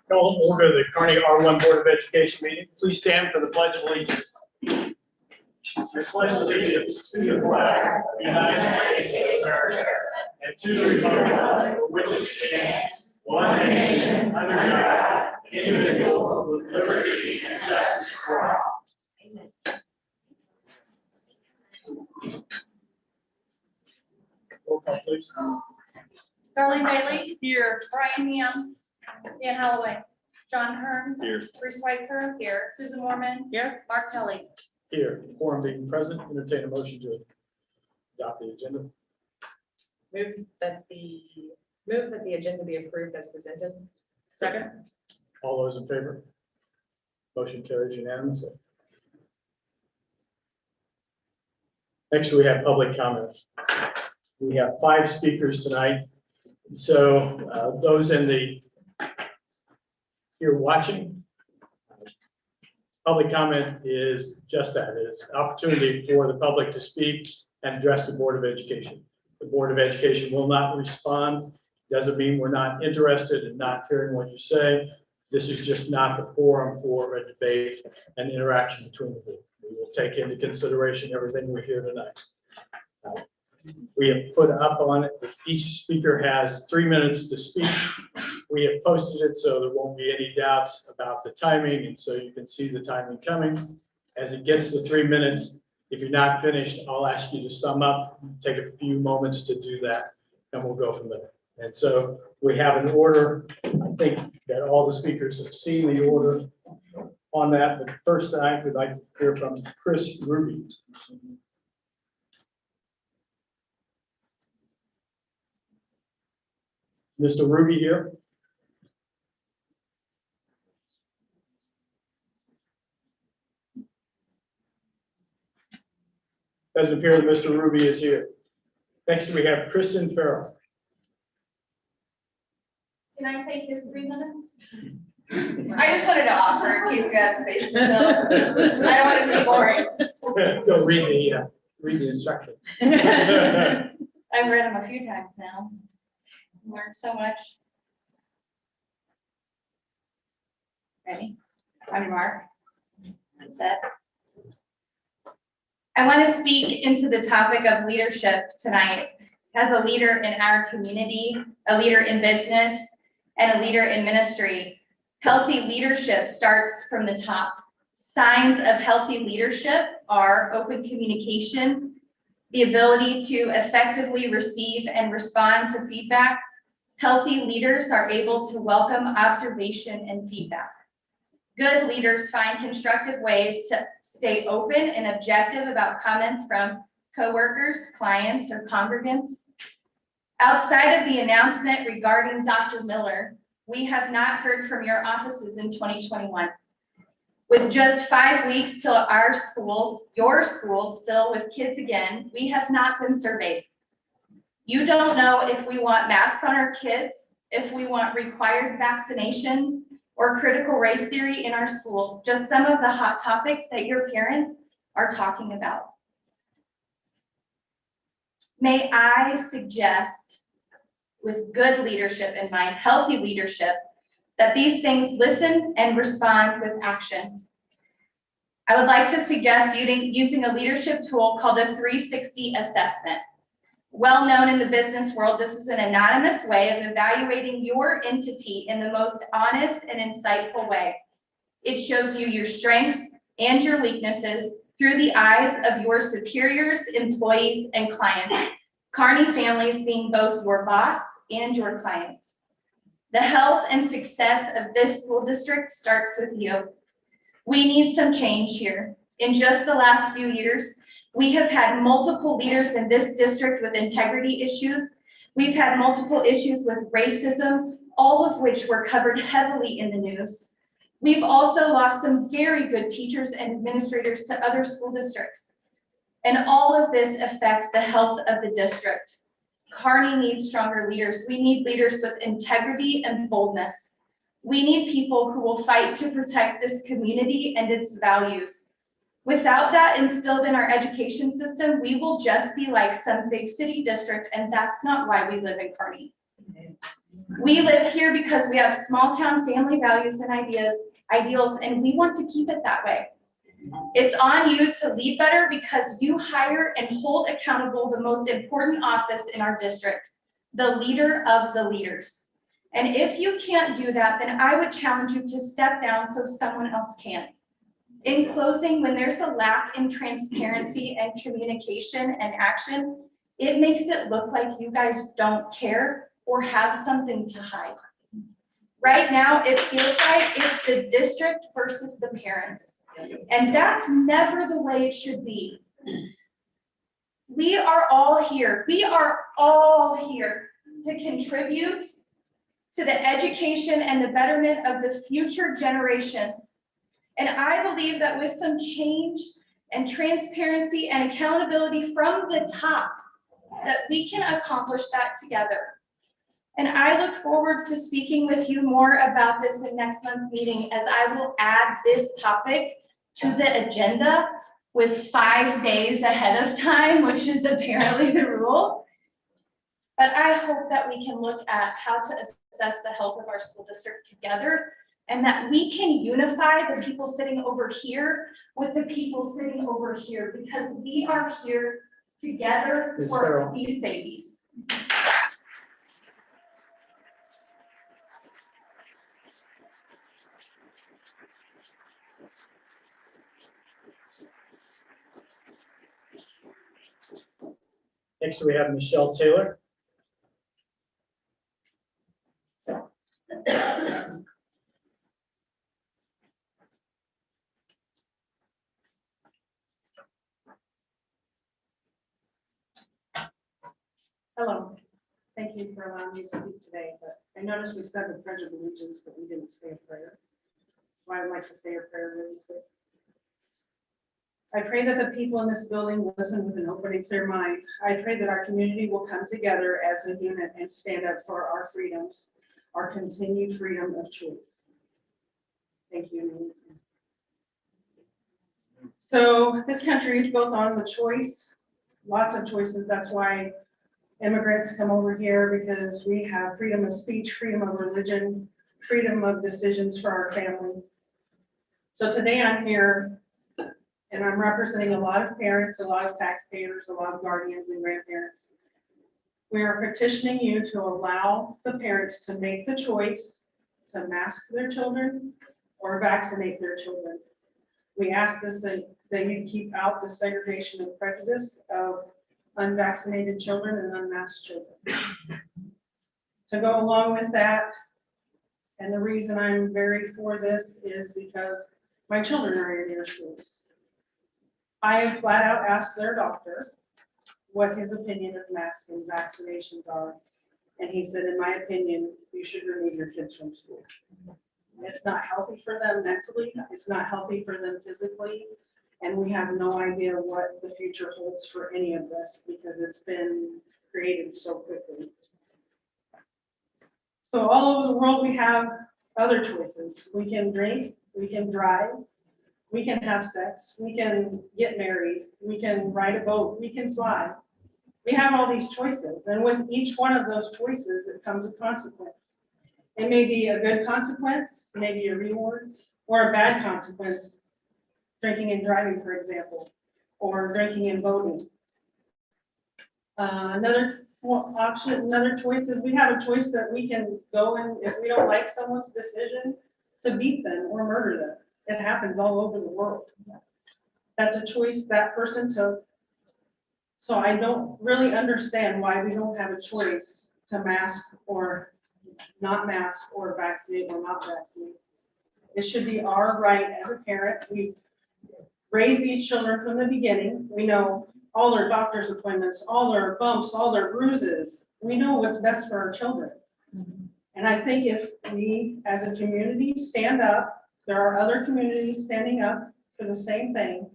Call to order the Kearney R-1 Board of Education meeting. Please stand for the Pledge of Allegiance. I pledge allegiance to the flag of the United States of America and to the republic for which it stands, one nation, under God, indivisible, with liberty and justice for all. Amen. Roll call, please. Darlene Bailey. Here. Brian Ham. Dan Holloway. John Hearn. Here. Bruce Schweitzer. Here. Susan Morman. Here. Mark Kelly. Here. Quorum being present, entertain a motion to adopt the agenda. Move that the agenda be approved as presented. Second. All those in favor? Motion carries unanimously. Next, we have public comments. We have 5 speakers tonight. So those in the here watching, public comment is just that. It's an opportunity for the public to speak and address the Board of Education. The Board of Education will not respond. Doesn't mean we're not interested in not hearing what you say. This is just not the forum for a debate and interaction between the two. We will take into consideration everything we hear tonight. We have put up on it that each speaker has 3 minutes to speak. We have posted it so there won't be any doubts about the timing, and so you can see the timing coming. As it gets to 3 minutes, if you're not finished, I'll ask you to sum up, take a few moments to do that, and we'll go from there. And so we have an order. I think that all the speakers have seen the order on that, but first I would like to hear from Chris Ruby. Mr. Ruby here? Doesn't appear that Mr. Ruby is here. Next, we have Kristen Farrell. Can I take his 3 minutes? I just wanted to offer in case you had space to fill. I don't want it to be boring. Go read the instructions. I've read them a few times now. Learned so much. Ready? On your mark. That's it. I want to speak into the topic of leadership tonight. As a leader in our community, a leader in business, and a leader in ministry, healthy leadership starts from the top. Signs of healthy leadership are open communication, the ability to effectively receive and respond to feedback. Healthy leaders are able to welcome observation and feedback. Good leaders find constructive ways to stay open and objective about comments from coworkers, clients, or congregants. Outside of the announcement regarding Dr. Miller, we have not heard from your offices in 2021. With just 5 weeks till our schools, your schools, fill with kids again, we have not been surveyed. You don't know if we want masks on our kids, if we want required vaccinations, or critical race theory in our schools, just some of the hot topics that your parents are talking about. May I suggest, with good leadership in mind, healthy leadership, that these things listen and respond with action. I would like to suggest using a leadership tool called a 360 assessment. Well known in the business world, this is an anonymous way of evaluating your entity in the most honest and insightful way. It shows you your strengths and your weaknesses through the eyes of your superiors, employees, and clients. Kearney families being both your boss and your client. The health and success of this school district starts with you. We need some change here. In just the last few years, we have had multiple leaders in this district with integrity issues. We've had multiple issues with racism, all of which were covered heavily in the news. We've also lost some very good teachers and administrators to other school districts. And all of this affects the health of the district. Kearney needs stronger leaders. We need leaders with integrity and boldness. We need people who will fight to protect this community and its values. Without that instilled in our education system, we will just be like some big city district, and that's not why we live in Kearney. We live here because we have small town family values and ideals, and we want to keep it that way. It's on you to lead better because you hire and hold accountable the most important office in our district, the leader of the leaders. And if you can't do that, then I would challenge you to step down so someone else can. In closing, when there's a lack in transparency and communication and action, it makes it look like you guys don't care or have something to hide. Right now, it feels like it's the district versus the parents. And that's never the way it should be. We are all here to contribute to the education and the betterment of the future generations. And I believe that with some change and transparency and accountability from the top, that we can accomplish that together. And I look forward to speaking with you more about this in next month's meeting, as I will add this topic to the agenda with 5 days ahead of time, which is apparently the rule. But I hope that we can look at how to assess the health of our school district together, and that we can unify the people sitting over here with the people sitting over here, because we are here together Ms. for Carroll. these babies. Next, we have Michelle Taylor. Hello, thank you for allowing me to speak today, but I noticed we said the pledge of allegiance, but we didn't say a prayer. So I would like to say a prayer really quick. I pray that the people in this building will listen with an open and clear mind. I pray that our community will come together as a unit and stand up for our freedoms, our continued freedom of choice. Thank you. So this country is built on the choice, lots of choices. That's why immigrants come over here, because we have freedom of speech, freedom of religion, freedom of decisions for our family. So today I'm here and I'm representing a lot of parents, a lot of taxpayers, a lot of guardians and grandparents. We are petitioning you to allow the parents to make the choice to mask their children or vaccinate their children. We ask this that you keep out the segregation and prejudice of unvaccinated children and unmasked children. To go along with that, and the reason I'm very for this is because my children are in your schools. I have flat out asked their doctor what his opinion of masks and vaccinations are. And he said, in my opinion, you should remove your kids from school. It's not healthy for them mentally. It's not healthy for them physically. And we have no idea what the future holds for any of this, because it's been created so quickly. So all over the world, we have other choices. We can drink, we can drive, we can have sex, we can get married, we can ride a boat, we can fly. We have all these choices. And with each one of those choices, it comes a consequence. It may be a good consequence, maybe a reward, or a bad consequence. Drinking and driving, for example, or drinking and voting. Another option, another choice is we have a choice that we can go and, if we don't like someone's decision, to beat them or murder them. It happens all over the world. That's a choice that person took. So I don't really understand why we don't have a choice to mask or not mask, or vaccinate or not vaccinate. It should be our right as a parent. We raise these children from the beginning. We know all their doctor's appointments, all their bumps, all their bruises. We know what's best for our children. And I think if we as a community stand up, there are other communities standing up for the same thing,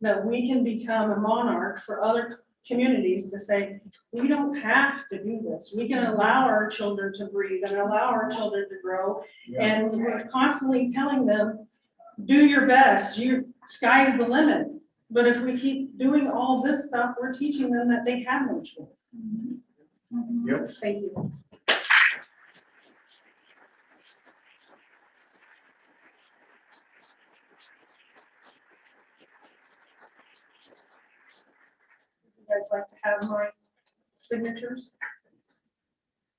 that we can become a monarch for other communities to say, we don't have to do this. We can allow our children to breathe and allow our children to grow. And we're constantly telling them, do your best, sky's the limit. But if we keep doing all this stuff, we're teaching them that they have no choice. Yep. Thank you. guys like to have my signatures?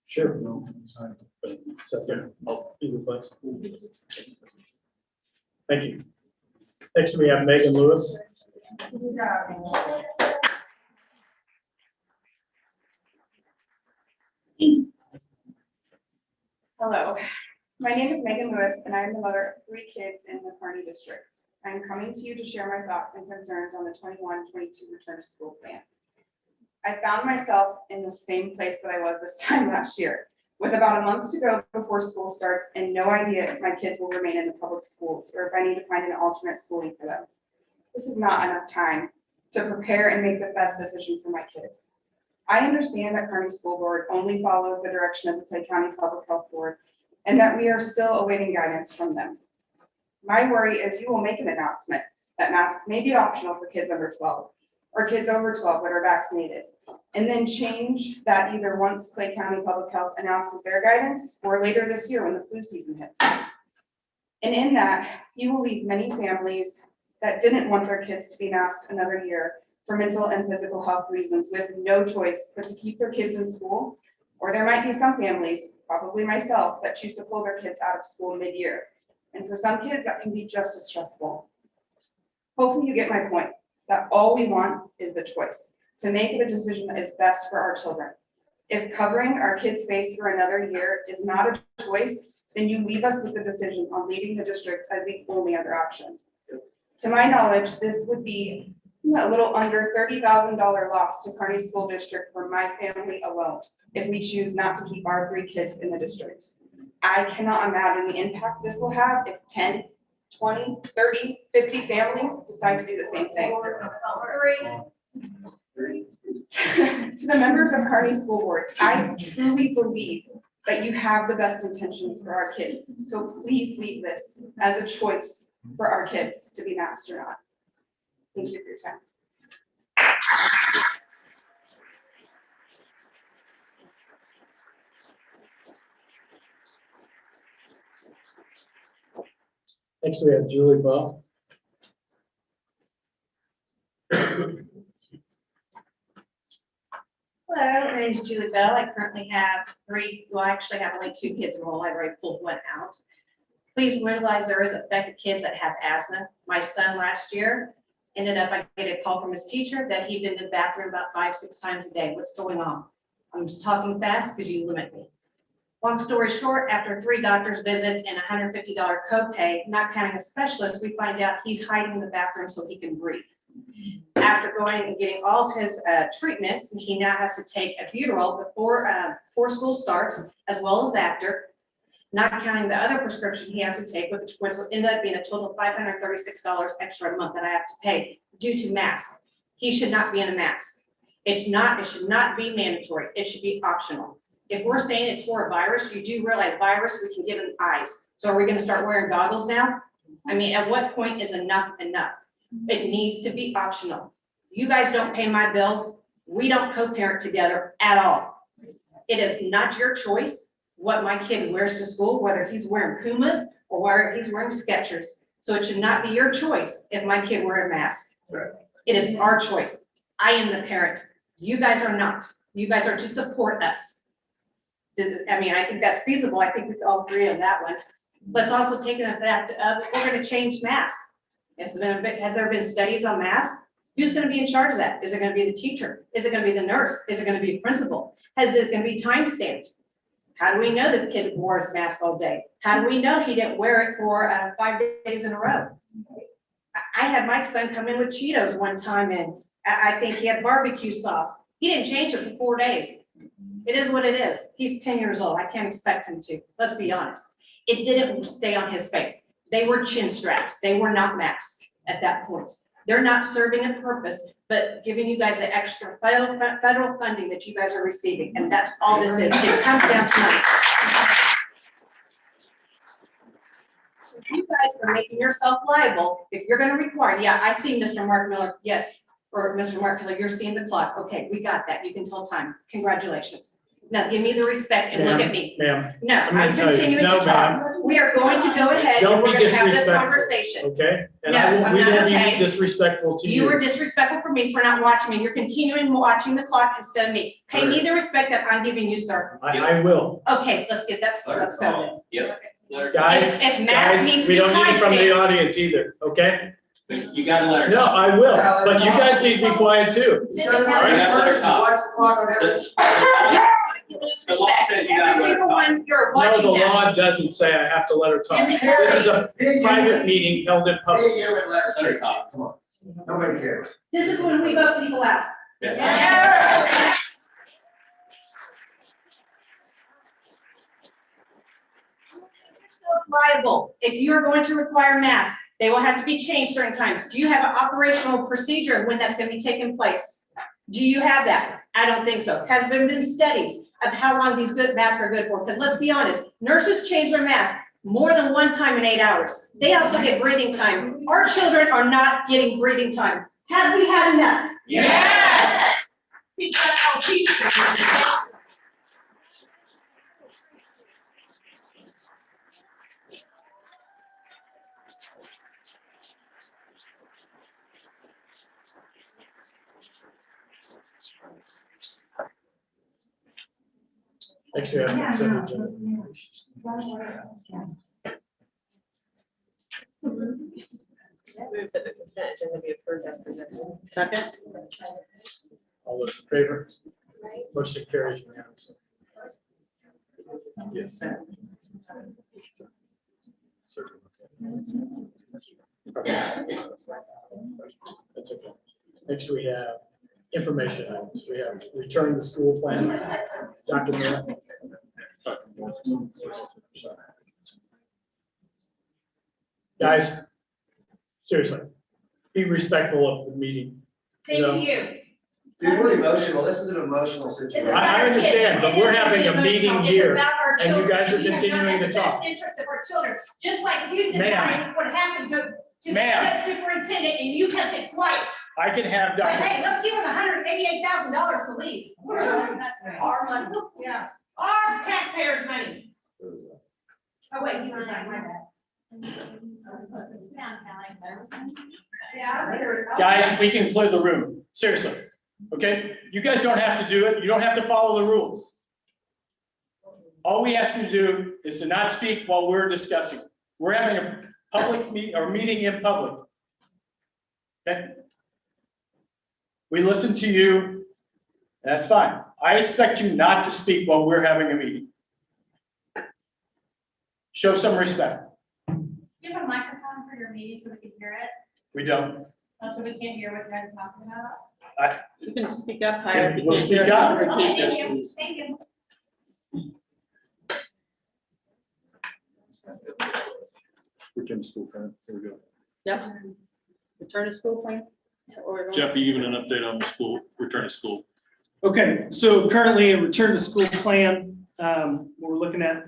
Sure. No, sorry, but sit there, I'll be replaced. Thank you. Next, we have Megan Lewis. Hello, my name is Megan Lewis, and I am the mother of 3 kids in the Kearney district. I am coming to you to share my thoughts and concerns on the 21-22 return to school plan. I found myself in the same place that I was this time last year, with about a month to go before school starts and no idea if my kids will remain in the public schools or if I need to find an alternate schooling for them. This is not enough time to prepare and make the best decision for my kids. I understand that Kearney School Board only follows the direction of the Clay County Public Health Board and that we are still awaiting guidance from them. My worry is you will make an announcement that masks may be optional for kids under 12 or kids over 12 that are vaccinated, and then change that either once Clay County Public Health announces their guidance or later this year when the flu season hits. And in that, you will leave many families that didn't want their kids to be masked another year for mental and physical health reasons with no choice but to keep their kids in school. Or there might be some families, probably myself, that choose to pull their kids out of school mid-year. And for some kids, that can be just as stressful. Hopefully you get my point, that all we want is the choice to make the decision that is best for our children. If covering our kids' face for another year is not a choice, then you leave us with the decision on leaving the district as the only other option. To my knowledge, this would be a little under $30,000 loss to Kearney School District for my family alone, if we choose not to keep our 3 kids in the district. I cannot imagine the impact this will have if 10, 20, 30, 50 families decide to do the same thing. To the members of Kearney School Board, I truly believe that you have the best intentions for our kids. So please leave this as a choice for our kids to be masked or not. Thank you for your time. Next, we have Julie Bell. Hello, my name is Julie Bell. I currently have I actually have only 2 kids enrolled. I've already pulled 1 out. Please realize there is affected kids that have asthma. My son last year ended up, I get a call from his teacher that he'd been to the bathroom about 5-6 times a day. What's going on? I'm just talking fast because you limit me. Long story short, after 3 doctor's visits and a $150 copay, not counting a specialist, we find out he's hiding in the bathroom so he can breathe. After going and getting all of his treatments, he now has to take albuterol before school starts, as well as after, not counting the other prescription he has to take, which will end up being a total of $536 extra a month that I have to pay due to mask. He should not be in a mask. It should not be mandatory. It should be optional. If we're saying it's for a virus, you do realize virus we can get in the eyes. So are we going to start wearing goggles now? I mean, at what point is enough enough? It needs to be optional. You guys don't pay my bills. We don't co-parent together at all. It is not your choice what my kid wears to school, whether he's wearing Pumas or whether he's wearing Skechers. So it should not be your choice if my kid wears a mask. Right. It is our choice. I am the parent. You guys are not. You guys are to support us. I mean, I think that's feasible. I think we can all agree on that one. Let's also take the fact of we're going to change masks. Has there been studies on masks? Who's going to be in charge of that? Is it going to be the teacher? Is it going to be the nurse? Is it going to be the principal? Is it going to be time stamped? How do we know this kid wore his mask all day? How do we know he didn't wear it for 5 days in a row? I had my son come in with Cheetos one time, and I think he had barbecue sauce. He didn't change it for 4 days. It is what it is. He's 10 years old. I can't expect him to. Let's be honest. It didn't stay on his face. They were chin straps. They were not masks at that point. They're not serving a purpose, but giving you guys the extra federal funding that you guys are receiving. And that's all this is. It comes down to money. You guys are making yourself liable if you're going to require. Yeah, I see Mr. Mark Miller. Yes. Or Mr. Mark Miller, you're seeing the clock. Okay, we got that. You can tell time. Congratulations. Now give me the respect and look at me. Ma'am, No, I'm gonna I'm tell you, continuing no, to talk. ma'am. We are going to go ahead Don't and we're be gonna have this disrespectful. conversation. Okay? And No, I'm we not won't okay. be disrespectful to You were you. disrespectful for me for not watching me. You're continuing watching the clock instead of me. Pay me the respect that I'm giving you, sir. I will. Okay, let's go. Yep. Guys, If masks need guys, to we be don't need it from the timestamped. audience either, okay? You gotta let her. No, I will, but you guys need to be quiet too. You gotta let her talk. The law says you gotta Every let her single talk. one, you're No, the watching law that. doesn't say I have to let her talk. This is a private meeting held in public. Let her talk. Come on. Nobody cares. This is when we vote people out. Yes. Liable. If you are going to require masks, they will have to be changed certain times. Do you have an operational procedure when that's going to be taking place? Do you have that? I don't think so. Has there been studies of how long these good masks are good for? Because let's be honest, nurses change their masks more than one time in 8 hours. They also get breathing time. Our children are not getting breathing time. Have we had enough? Yes. Because our teachers. Next, we have consent agenda. Move that the consent agenda be approved as presented. Second? All those in favor? Motion carries unanimously. Yes. That's okay. Next, we have information items. We have return to school plan. Dr. Miller. Guys, seriously, be respectful of the meeting. Same to you. Dude, we're emotional. This is an emotional This is situation. not I our understand, kids. but It we're isn't having a emotional. meeting It's here, about our and you children. guys are We have continuing not to had the talk. best interest of our children, just like you Ma'am. denied what happened to the Ma'am. head superintendent, and you kept it quiet. I can have But Dr. hey, let's give him $188,000 to leave. Our money, yeah, our taxpayers' money. Oh, wait, you resigned, my bad. Yeah. Guys, we can clear the room, seriously, okay? You guys don't have to do it, you don't have to follow the rules. All we ask you to do is to not speak while we're discussing. We're having a public meeting in public. Okay? We listen to you, that's fine. I expect you not to speak while we're having a meeting. Show some respect. You have a microphone for your meeting so we can hear it, We don't. so we can't hear what you're talking about? You can speak up higher. if you We'll can't hear speak us. up. Okay, thank you, thank you. Return to school plan, here we go. Yep. Return to school plan? Or- Jeff, you giving an update on the school, return to school? Okay, so currently a return to school plan, we're looking at,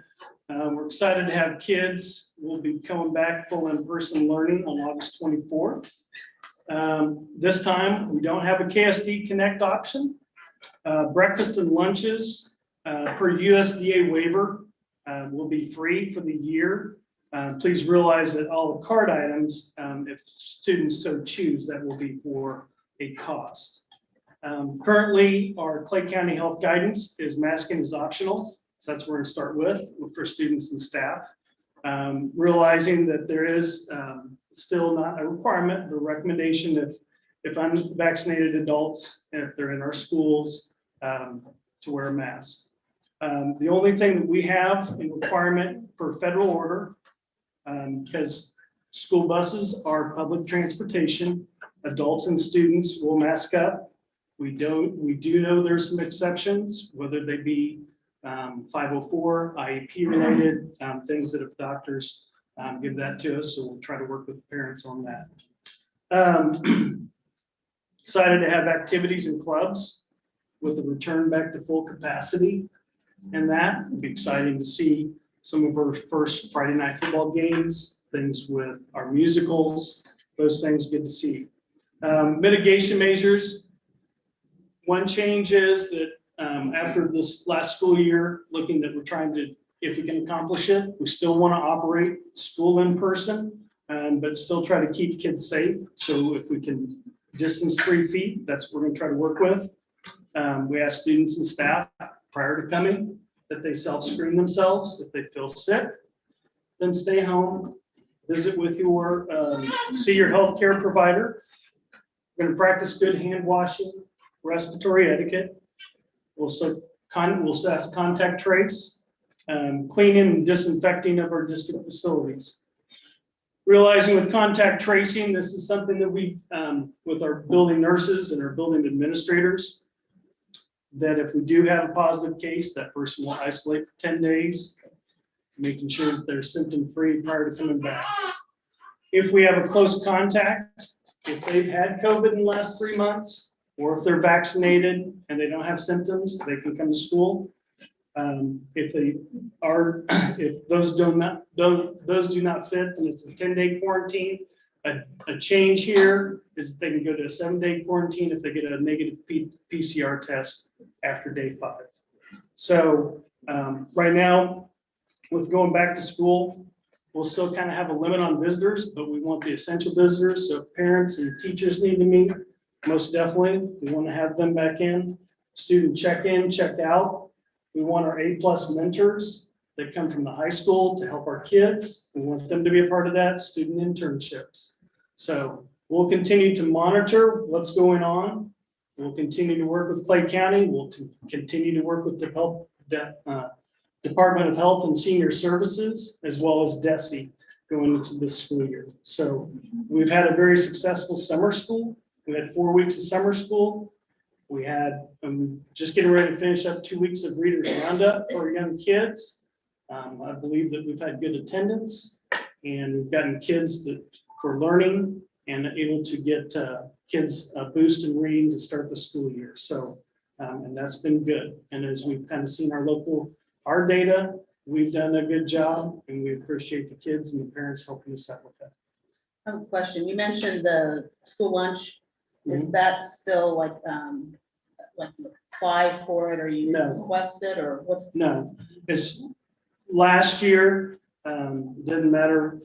we're excited to have kids. We'll be coming back full in-person learning on August 24th. This time, we don't have a KSD Connect option. Breakfast and lunches, per USDA waiver, will be free for the year. Please realize that all the card items, if students so choose, that will be for a cost. Currently, our Clay County Health guidance is masking is optional. So that's where we're gonna start with for students and staff. Realizing that there is still not a requirement, but a recommendation if unvaccinated adults, if they're in our schools, to wear a mask. The only thing that we have in requirement per federal order, because school buses are public transportation, adults and students will mask up. We do know there's some exceptions, whether they be 504, IEP related, things that if doctors give that to us, so we'll try to work with parents on that. Excited to have activities and clubs with a return back to full capacity. And that will be exciting to see some of our first Friday night football games, things with our musicals, those things good to see. Mitigation measures. One change is that after this last school year, looking that we're trying to if we can accomplish it. We still want to operate school in person, but still try to keep kids safe. So if we can distance 3 feet, that's what we're going to try to work with. We ask students and staff prior to coming that they self-screen themselves. If they feel sick, then stay home, visit with your, see your healthcare provider. We're going to practice good hand washing, respiratory etiquette. We'll still have to contact trace, cleaning and disinfecting of our district facilities. Realizing with contact tracing, this is something that we, with our building nurses and our building administrators, that if we do have a positive case, that person will isolate for 10 days, making sure that they're symptom-free prior to coming back. If we have a close contact, if they've had COVID in the last 3 months, or if they're vaccinated and they don't have symptoms, they can come to school. If they are, if those do not fit, then it's a 10-day quarantine. A change here is they can go to a 7-day quarantine if they get a negative PCR test after day 5. So right now, with going back to school, we'll still kind of have a limit on visitors, but we want the essential visitors. So if parents and teachers need to meet, most definitely, we want to have them back in. Student check-in, check-out. We want our A+ mentors that come from the high school to help our kids. We want them to be a part of that, student internships. So we'll continue to monitor what's going on. We'll continue to work with Clay County. We'll continue to work with the Department of Health and Senior Services, as well as DESE going into this school year. So we've had a very successful summer school. We had 4 weeks of summer school. We had, just getting ready to finish up 2 weeks of Readers Roundup for young kids. I believe that we've had good attendance, and we've gotten kids that for learning and able to get kids a boost in reading to start the school year. So, and that's been good. And as we've kind of seen our data, we've done a good job, and we appreciate the kids and the parents helping us out with that. I have a question. You mentioned the school lunch. Is that still like apply for it, or you No. request it, or what's? No, it's last year, didn't matter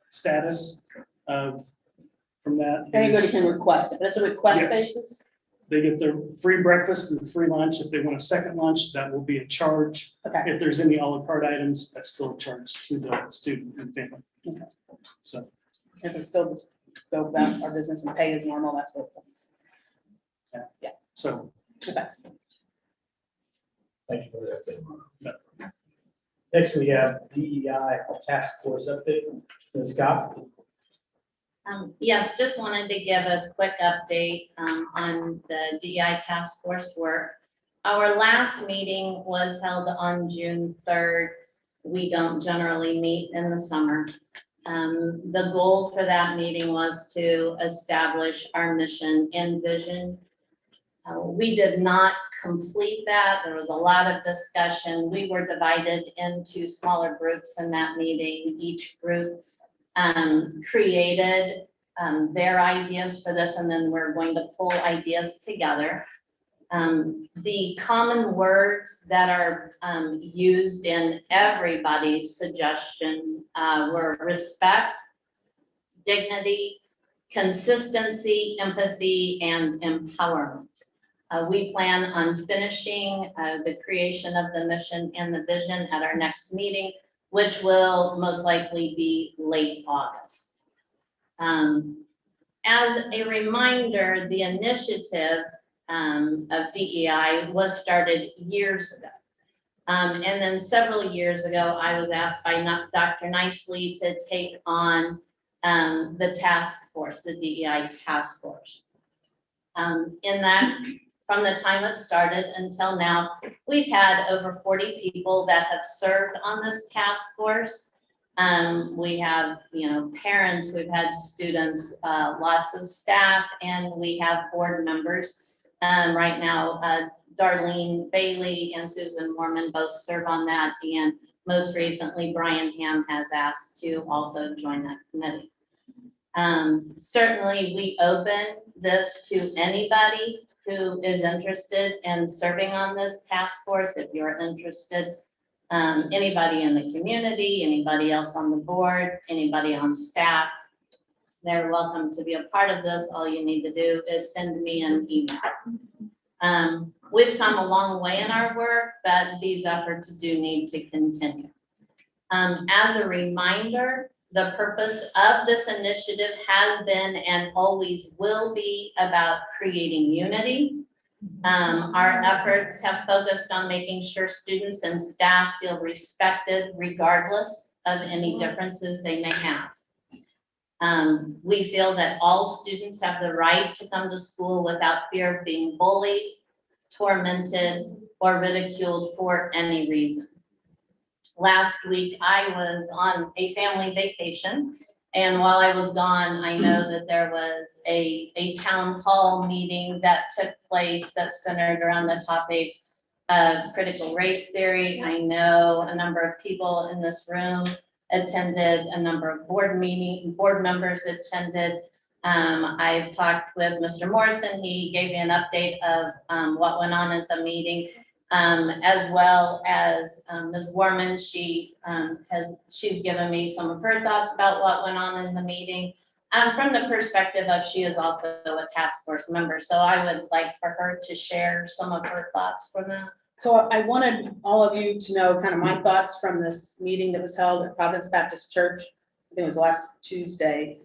status from that. Anybody can request it, but it's a request Yes. basis? They get their free breakfast and free lunch. If they want a second lunch, that will be a charge. Okay. If there's any a la carte items, that's still a charge to the student and family. Okay. So, If it's still just go about our business and pay as normal, that's what it's. so Okay. Thank you for that. Next, we have DEI task force update. Ms. Scott? Yes, just wanted to give a quick update on the DEI task force work. Our last meeting was held on June 3rd. We don't generally meet in the summer. The goal for that meeting was to establish our mission and vision. We did not complete that. There was a lot of discussion. We were divided into smaller groups in that meeting. Each group created their ideas for this, and then we're going to pull ideas together. The common words that are used in everybody's suggestions were respect, dignity, consistency, empathy, and empowerment. We plan on finishing the creation of the mission and the vision at our next meeting, which will most likely be late August. As a reminder, the initiative of DEI was started years ago. And then several years ago, I was asked by Dr. Nicely to take on the task force, the DEI task force. In that, from the time it started until now, we've had over 40 people that have served on this task force. We have, parents, we've had students, lots of staff, and we have board members. Right now, Darlene Bailey and Susan Mormon both serve on that, and most recently, Brian Ham has asked to also join that committee. Certainly, we open this to anybody who is interested in serving on this task force. If you're interested Anybody in the community, anybody else on the board, anybody on staff, they're welcome to be a part of this. All you need to do is send me an email. We've come a long way in our work, but these efforts do need to continue. As a reminder, the purpose of this initiative has been and always will be about creating unity. Our efforts have focused on making sure students and staff feel respected regardless of any differences they may have. We feel that all students have the right to come to school without fear of being bullied, tormented, or ridiculed for any reason. Last week, I was on a family vacation, and while I was gone, I know that there was a town hall meeting that took place that centered around the topic of critical race theory. I know a number of people in this room attended, a number of board members attended. I've talked with Mr. Morrison. He gave me an update of what went on at the meeting, as well as Ms. Warman. She's given me some of her thoughts about what went on in the meeting. From the perspective of she is also a task force member, so I would like for her to share some of her thoughts from that. So I wanted all of you to know kind of my thoughts from this meeting that was held at Providence Baptist Church. I think it was last Tuesday.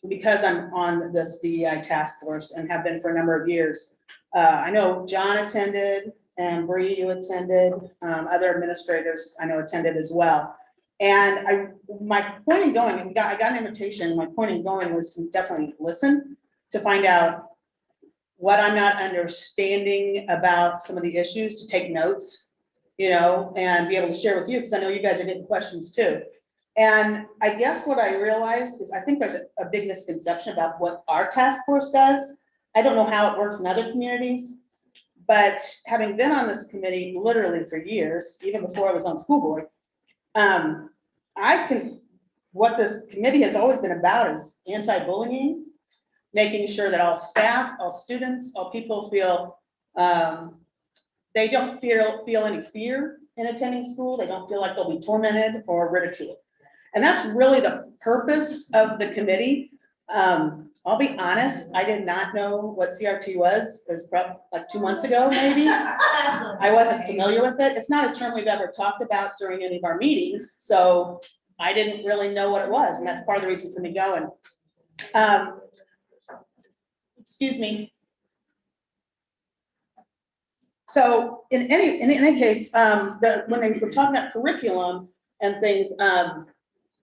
Because I'm on this DEI task force and have been for a number of years. I know John attended and Bree, you attended, other administrators I know attended as well. And my point in going, I got an invitation, my point in going was to definitely listen, to find out what I'm not understanding about some of the issues, to take notes, you know, and be able to share with you, because I know you guys are getting questions too. And I guess what I realized is I think there's a big misconception about what our task force does. I don't know how it works in other communities, but having been on this committee literally for years, even before I was on school board, what this committee has always been about is anti-bullying, making sure that all staff, all students, all people feel, they don't feel any fear in attending school. They don't feel like they'll be tormented or ridiculed. And that's really the purpose of the committee. I'll be honest, I did not know what CRT was. It was probably like 2 months ago, maybe. I wasn't familiar with it. It's not a term we've ever talked about during any of our meetings, so I didn't really know what it was, and that's part of the reason for me going. Excuse me. So in any case, when they were talking about curriculum and things,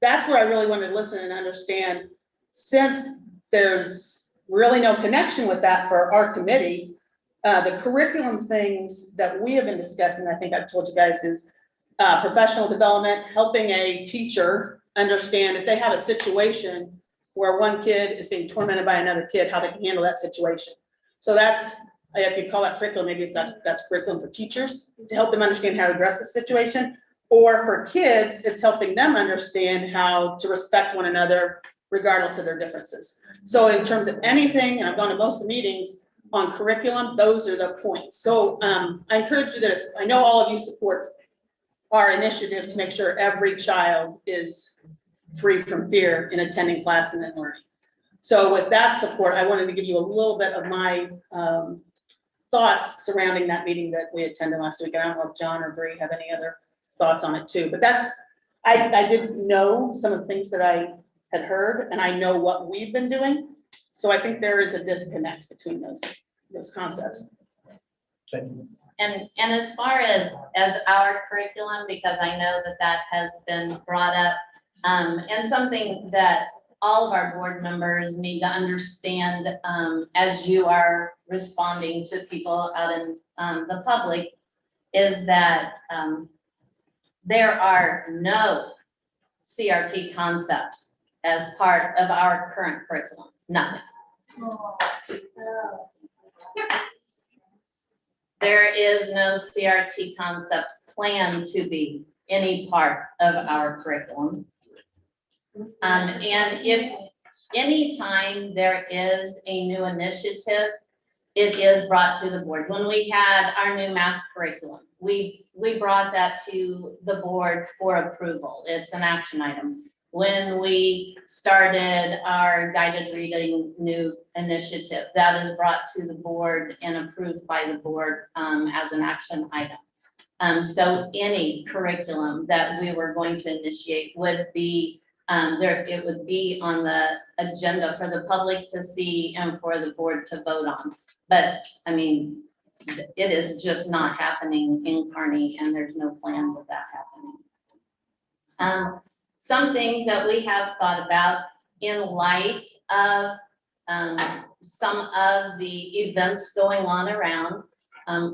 that's where I really wanted to listen and understand, since there's really no connection with that for our committee, the curriculum things that we have been discussing, I think I've told you guys, is professional development, helping a teacher understand if they have a situation where one kid is being tormented by another kid, how they can handle that situation. So that's, if you call that curriculum, maybe that's curriculum for teachers to help them understand how to address the situation. Or for kids, it's helping them understand how to respect one another regardless of their differences. So in terms of anything, and I've gone to most of the meetings on curriculum, those are the points. So I encourage you that, I know all of you support our initiative to make sure every child is free from fear in attending class and in learning. So with that support, I wanted to give you a little bit of my thoughts surrounding that meeting that we attended last week. I don't know if John or Bree have any other thoughts on it too, but that's, I didn't know some of the things that I had heard, and I know what we've been doing. So I think there is a disconnect between those concepts. Thank you. And as far as our curriculum, because I know that has been brought up, and something that all of our board members need to understand, as you are responding to people out in the public, is that there are no CRT concepts as part of our current curriculum, nothing. There is no CRT concepts planned to be any part of our curriculum. And if anytime there is a new initiative, it is brought to the board. When we had our new math curriculum, we brought that to the board for approval. It's an action item. When we started our guided reading new initiative, that is brought to the board and approved by the board as an action item. So any curriculum that we were going to initiate would be it would be on the agenda for the public to see and for the board to vote on. But I mean, it is just not happening in Kearney, and there's no plans of that happening. Some things that we have thought about in light of some of the events going on around.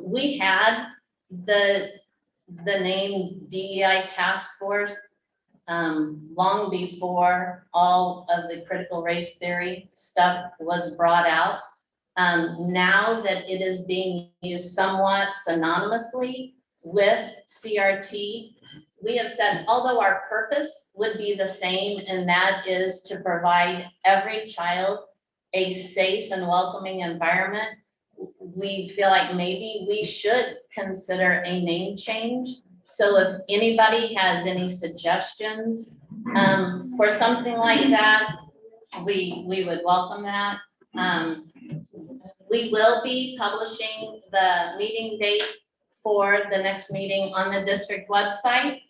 We had the name DEI Task Force long before all of the critical race theory stuff was brought out. Now that it is being used somewhat synonymously with CRT, we have said, although our purpose would be the same, and that is to provide every child a safe and welcoming environment, we feel like maybe we should consider a name change. So if anybody has any suggestions for something like that, we would welcome that. We will be publishing the meeting date for the next meeting on the district website.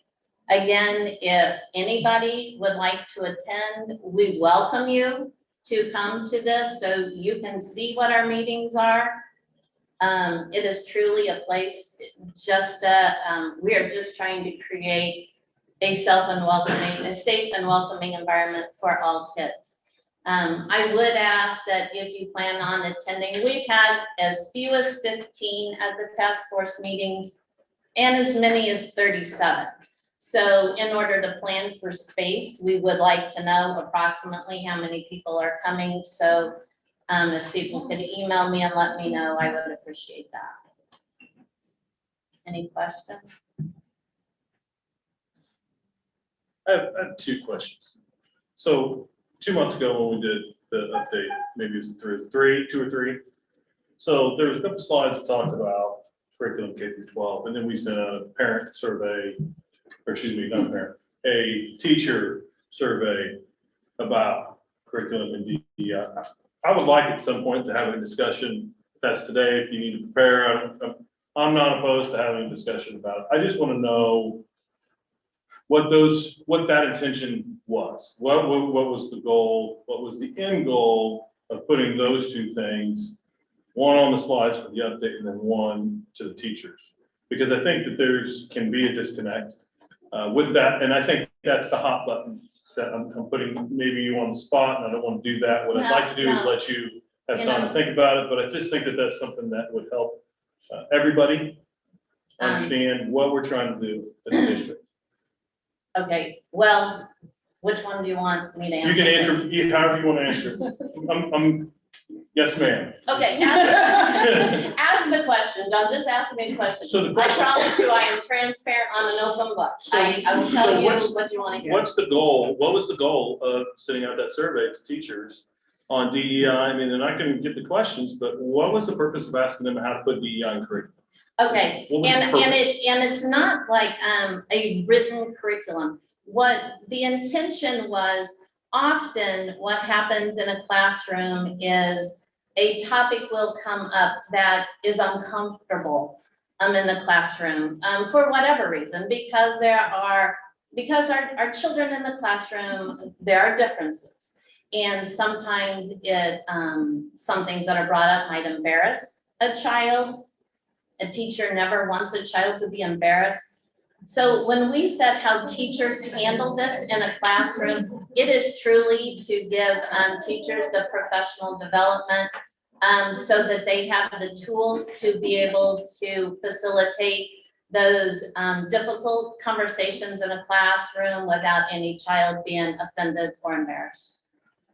Again, if anybody would like to attend, we welcome you to come to this so you can see what our meetings are. It is truly a place we are just trying to create a safe and welcoming environment for all kids. I would ask that if you plan on attending, we've had as few as 15 at the task force meetings and as many as 37. So in order to plan for space, we would like to know approximately how many people are coming. So if people could email me and let me know, I would appreciate that. Any questions? I have two questions. So 2 months ago when we did the update, maybe it was two or three. So there was a couple slides that talked about curriculum K through 12, and then we sent a parent survey, or excuse me, not a parent, a teacher survey about curriculum and DEI. I would like at some point to have a discussion. If that's today, if you need to prepare, I'm not opposed to having a discussion about it. I just want to know what that intention was. What was the goal? What was the end goal of putting those two things, one on the slides for the update and then one to the teachers? Because I think that can be a disconnect with that, and I think that's the hot button that I'm putting maybe you on the spot, and I don't want to do that. What I'd like to do is let you have time to think about it, but I just think that that's something that would help everybody understand what we're trying to do at the district. Okay, well, which one do you want me to answer? You can answer however you want to answer. Yes, ma'am. Okay, ask the question, John, just ask me a question. So the I question, promise you, I am transparent on an open book. I will tell you what you want to hear. what's the goal? What was the goal of sending out that survey to teachers on DEI? I mean, and I can get the questions, but what was the purpose of asking them how to put DEI in curriculum? Okay, What was the and purpose? it's not like a written curriculum. What the intention was, often what happens in a classroom is a topic will come up that is uncomfortable in the classroom for whatever reason, because our children in the classroom, there are differences. And sometimes some things that are brought up might embarrass a child. A teacher never wants a child to be embarrassed. So when we said how teachers handle this in a classroom, it is truly to give teachers the professional development so that they have the tools to be able to facilitate those difficult conversations in a classroom without any child being offended or embarrassed.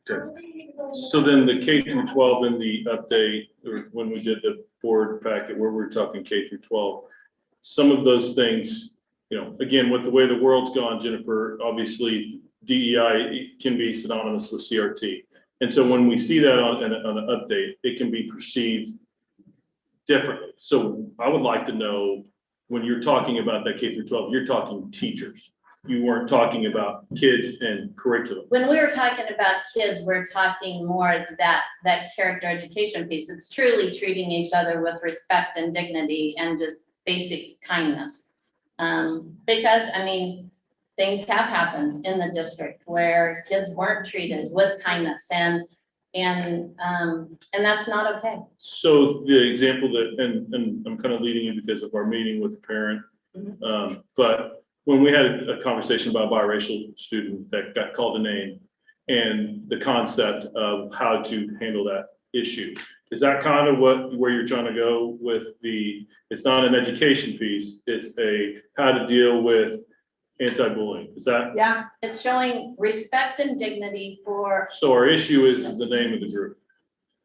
Okay. So then the K through 12 in the update, or when we did the board packet where we're talking K through 12, some of those things, you know, again, with the way the world's gone, Jennifer, obviously DEI can be synonymous with CRT. And so when we see that on an update, it can be perceived differently. So I would like to know when you're talking about that K through 12, you're talking teachers. You weren't talking about kids and curriculum. When we were talking about kids, we're talking more that character education piece. It's truly treating each other with respect and dignity and just basic kindness. Because, I mean, things have happened in the district where kids weren't treated with kindness and that's not okay. So the example that, and I'm kind of leading you because of our meeting with the parent, but when we had a conversation about a biracial student that got called a name and the concept of how to handle that issue, is that kind of where you're trying to go with it's not an education piece, it's a how to deal with anti-bullying, is that? Yeah, It's showing respect and dignity for, So our issue is the name of the group.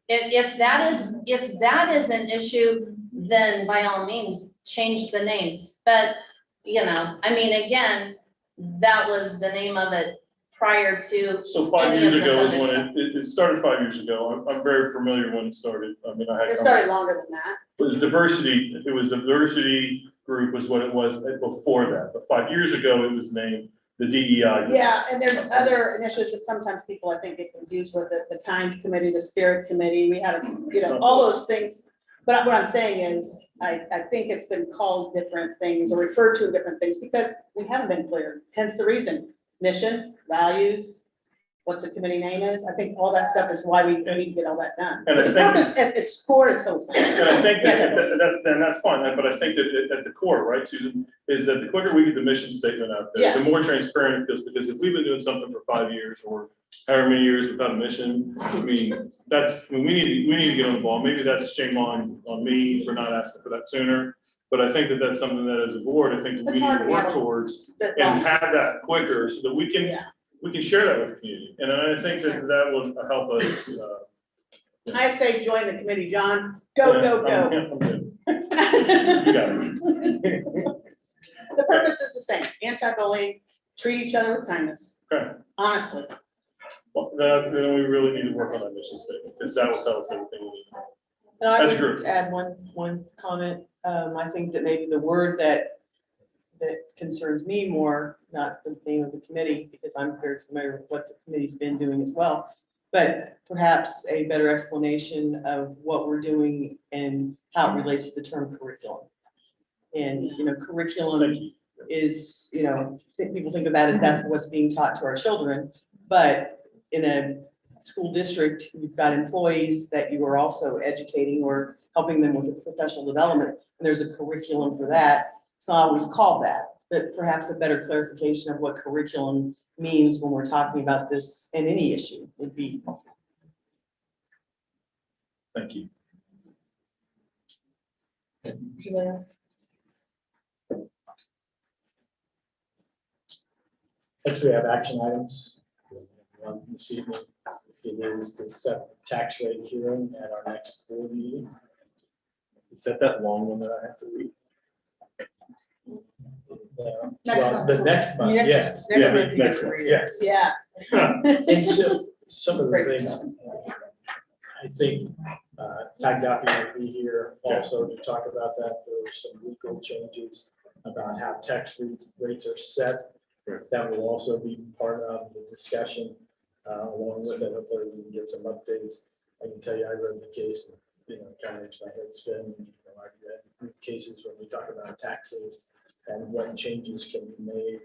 if that is an issue, then by all means, change the name. But, you know, I mean, again, that was the name of it prior to. So 5 Any years of ago this is when it started 5 years ago. I'm very familiar when it started. I mean, I had. it started longer than that. It was diversity group was what it was before that, but 5 years ago, it was named the DEI. group. Yeah, and there's other initiatives that sometimes people, I think, get confused with, the kind committee, the spirit committee, we had, all those things. But what I'm saying is, I think it's been called different things or referred to in different things because we haven't been clear, hence the reason, mission, values, what the committee name is, I think all that stuff is why we need to get all that done. And I The think- purpose at its core is so simple. And I think then that's fine, but I think that at the core, right, Susan, is that the quicker we get the mission statement out there, Yeah. the more transparent it feels, because if we've been doing something for 5 years or however many years without a mission, I mean, we need to get on the ball. Maybe that's shame on me for not asking for that sooner. But I think that that's something that as a board, I think that we It's need hard to to work have a- towards But, and have that quicker so that we can Yeah. share that with the community. And I think that will help us. I say join the committee, John, go. I'm good. You got it. The purpose is the same, anti-bullying, treat each other with kindness, Okay. honestly. Well, then we really need to work on our mission statement, because that will tell us everything we need. And I As a group. would add one comment. I think that maybe the word that concerns me more, not the name of the committee, because I'm very familiar with what the committee's been doing as well, but perhaps a better explanation of what we're doing and how it relates to the term curriculum. And, curriculum is, people think of that as that's what's being taught to our children, but in a school district, you've got employees that you are also educating or helping them with professional development, and there's a curriculum for that. It's not always called that, but perhaps a better clarification of what curriculum means when we're talking about this and any issue would be helpful. Thank you. Next, we have action items. This evening, it is to set tax rate hearing at our next board meeting. Is that long one that I have to read? Well, the next month, yes. Next Yeah, month you get next to one, read it. Yes. Yeah. And so, some of the Great. things, I think, Ty Duffy will be here also to talk about that. There were some legal changes about how tax rates are set. Right. That will also be part of the discussion, along with it. Hopefully we can get some updates. I can tell you, I read the case, kind of makes my head spin. I've read cases when we talk about taxes and what changes can be made.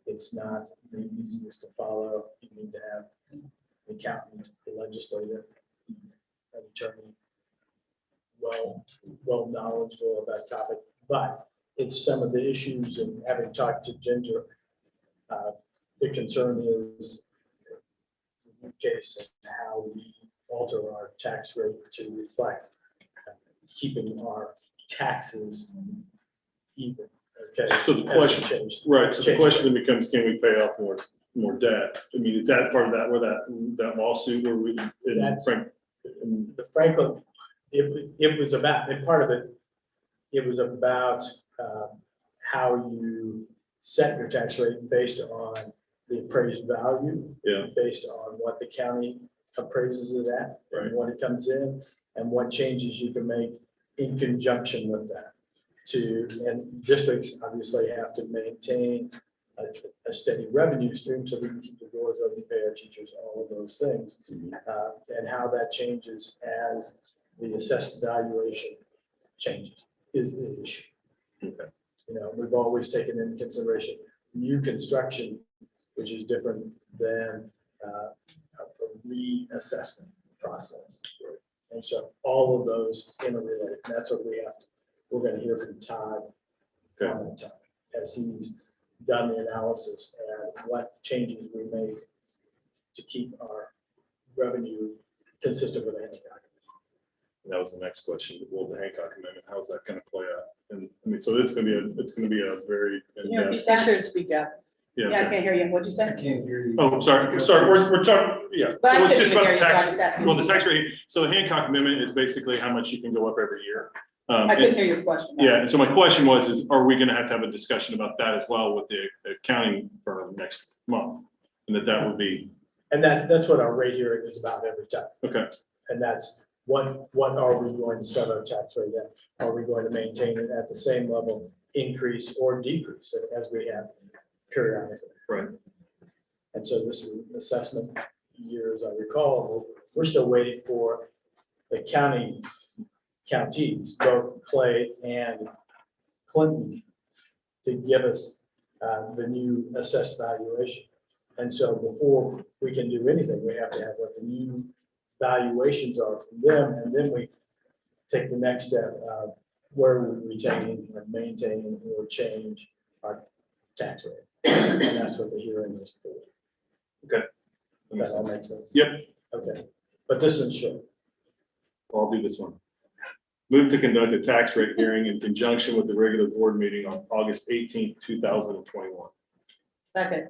It's not the easiest to follow. You need to have an accountant, a legislator, an attorney, well knowledgeable about the topic. But it's some of the issues, and having talked to Ginger, the concern is in case and how we alter our tax rate to reflect keeping our taxes even. Okay. So the question, right, so the question then becomes, can we pay off more debt? I mean, is that part of that, where that lawsuit where we, The Franklin, it was about, and part of it was about how you set your tax rate based on the appraised value. Yeah. Based on what the county appraises it at. Right. And when it comes in, and what changes you can make in conjunction with that. and districts obviously have to maintain a steady revenue stream so we can keep the doors open, pay our teachers, all of those things. And how that changes as the assessed valuation changes is the issue. Okay. You know, we've always taken into consideration new construction, which is different than a reassessment process. And so all of those interrelated, and that's what we're gonna hear from Todd on the time, as he's done the analysis and what changes we make to keep our revenue consistent with Hancock. That was the next question, well, the Hancock Amendment, how's that gonna play out? And, I mean, so it's gonna be a very in-depth. Be sure to speak up. Yeah, Yeah, I okay. can't hear you. What'd you I say? can't hear you. Oh, sorry, we're talking, yeah, But I so it's couldn't just even about hear the you, so I tax, just asked. well, the tax rate, so the Hancock Amendment is basically how much you can go up every year. I couldn't hear your question. Yeah, and so my question was, are we gonna have a discussion about that as well with the accounting firm next month? And that would be, And that's what our rate hearing is about every time. okay, And that's what are we going to set our tax rate at? Are we going to maintain it at the same level, increase or decrease as we have periodically? right, And so this assessment year, as I recall, we're still waiting for the counties, both Clay and Clinton, to give us the new assessed valuation. And so before we can do anything, we have to have what the new valuations are from them, and then we take the next step of where we retain or maintain or change our tax rate. And that's what the hearing is for. okay. That all makes sense? Yep, Okay, but this one's short. I'll do this one. Move to conduct a tax rate hearing in conjunction with the regular board meeting on August 18th, 2021. Second.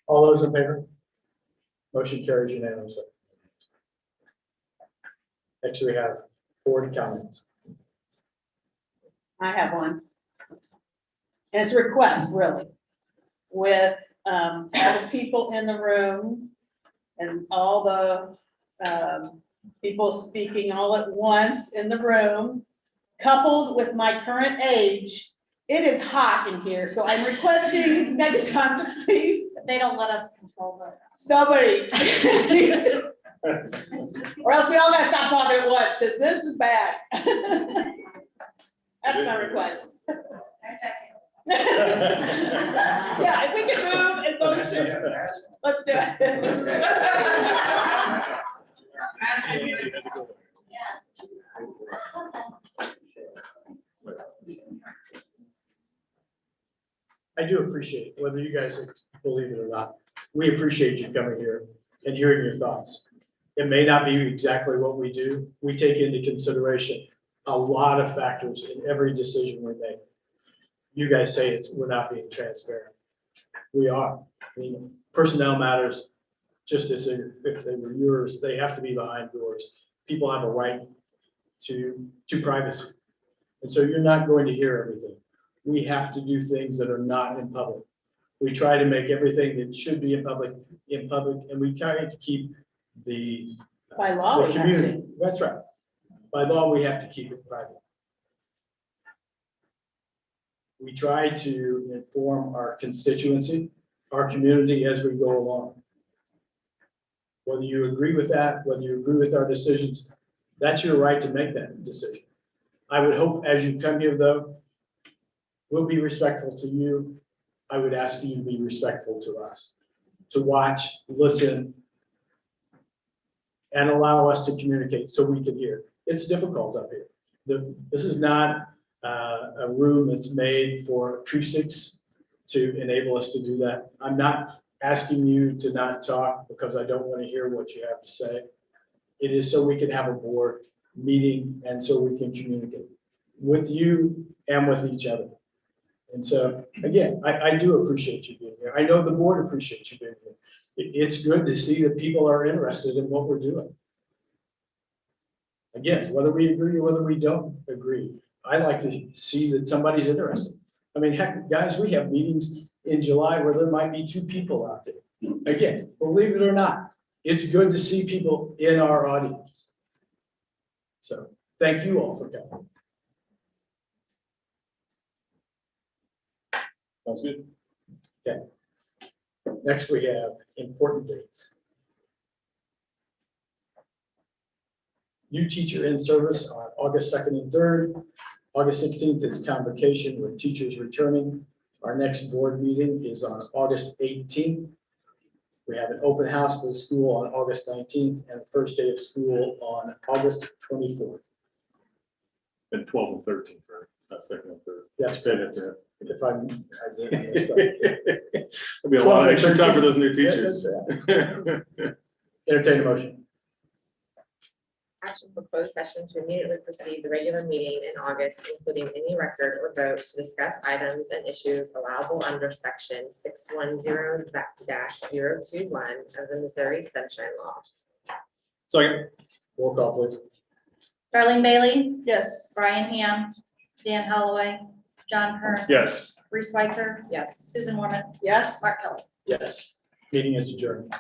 All those in favor? Motion carries unanimously. Next, we have board comments. I have one. And it's a request, really, with all the people in the room and all the people speaking all at once in the room, coupled with my current age, it is hot in here, so I'm requesting next time to please, They don't let us control that. somebody. Or else we all gotta stop talking at once, because this is bad. That's my request. I second. Yeah, if we can move and motion, let's do I do appreciate, whether you guys believe it or not, we appreciate you coming here and hearing your thoughts. It may not be exactly what we do. We take into consideration a lot of factors in every decision we make. You guys say we're not being transparent. We are. I mean, personnel matters, just as if they were yours, they have to be behind doors. People have a right to privacy. And so you're not going to hear everything. We have to do things that are not in public. We try to make everything that should be in public, and we try to keep the By law, the we have community. to. That's right. By law, we have to keep it private. We try to inform our constituency, our community as we go along. Whether you agree with that, whether you agree with our decisions, that's your right to make that decision. I would hope as you come here, though, we'll be respectful to you. I would ask you to be respectful to us, to watch, listen, and allow us to communicate so we can hear. It's difficult up here. This is not a room that's made for acoustics to enable us to do that. I'm not asking you to not talk because I don't want to hear what you have to say. It is so we can have a board meeting and so we can communicate with you and with each other. And so, again, I do appreciate you being here. I know the board appreciates you being here. It's good to see that people are interested in what we're doing. Again, whether we agree or whether we don't agree, I like to see that somebody's interested. I mean, heck, guys, we have meetings in July where there might be 2 people out there. Again, believe it or not, it's good to see people in our audience. So Thank you all for coming. Sounds good. Next, we have important dates. New teacher in service on August 2nd and 3rd. August 16th is convocation with teachers returning. Our next board meeting is on August 18th. We have an open house for the school on August 19th and the first day of school on August 24th. And 12th and 13th, right? Not second and third. That's Fit good. into If I'm, I did, I missed it. There'll be a lot of extra time for those new Yeah, teachers. entertain a motion. Action for closed session to immediately precede the regular meeting in August, including any record or vote to discuss items and issues allowable under section 610-021 of the Missouri Sunshine Law. Second. Roll call, please. Darlene Bailey, Yes. Brian Ham, Dan Holloway, John Kern, Yes. Reese Switzer, Yes. Susan Mormon, Yes. Mark Kelly. Yes. Meeting is adjourned.